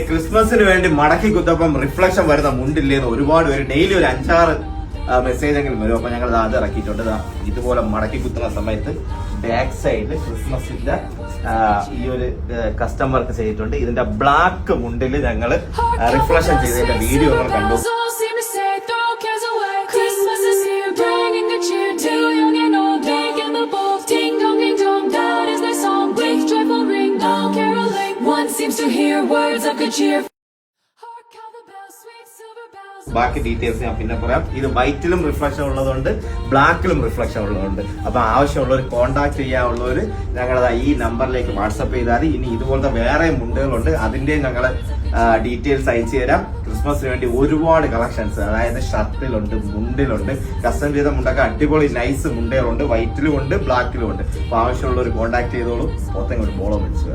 ക്രിസ്മസിന് വേണ്ടി മടക്കി കുത്തപ്പം റിഫ്ലക്ഷൻ വരുന്ന മുണ്ടില്ലേന്ന് ഒരുപാട് പേര് ഡെയിലി ഒരു 5-6 മെസ്സേജ് എങ്കിലും വരും. അപ്പൊ ഞങ്ങൾ അത് ഇറക്കിയിട്ടുണ്ട്. ഇതുപോലെ മടക്കി കുത്തുന്ന സമയത്ത് ബാക്ക് സൈഡിൽ ക്രിസ്മസിന്റെ ഈ ഒരു കസ്റ്റം വർക്ക് ചെയ്തിട്ടുണ്ട്. ഇതിന്റെ ബ്ലാക്ക് മുണ്ടിൽ ഞങ്ങൾ റിഫ്ലക്ഷൻ ചെയ്തതിന്റെ വീഡിയോ നിങ്ങൾ കണ്ടു. ബാക്കി ഡീറ്റെയിൽസ് ഞാൻ പിന്നെ പറയാം. ഇത് വൈറ്റിലും റിഫ്ലക്ഷൻ ഉള്ളതുകൊണ്ട് ബ്ലാക്കിലും റിഫ്ലക്ഷൻ ഉള്ളതുകൊണ്ട്. അപ്പൊ ആവശ്യമുള്ളവർ കോൺടാക്ട് ചെയ്യാനുള്ളവർ ഞങ്ങളത് ഈ നമ്പറിലേക്ക് വാട്സപ്പ് ചെയ്താൽ ഇനി ഇതുപോലത്തെ വേറെ മുണ്ടുകളുണ്ട്, അതിന്റെ ഞങ്ങൾ ഡീറ്റെയിൽസ് അയച്ചു തരാം. ക്രിസ്മസിന് വേണ്ടി ഒരുപാട് കളക്ഷൻസ്, അതായത് ഷർട്ടിലുണ്ട്, മുണ്ടിലുണ്ട്, കസ്റ്റം ചെയ്ത മുണ്ടൊക്കെ അടിപൊളി നൈസ് മുണ്ടുകളുണ്ട്, വൈറ്റിലും ഉണ്ട്, ബ്ലാക്കിലും ഉണ്ട്. അപ്പൊ ആവശ്യമുള്ളവർ കോൺടാക്ട് ചെയ്തോളൂ. പുറത്തെങ്ങോട്ട് ഫോളോ വെച്ചു.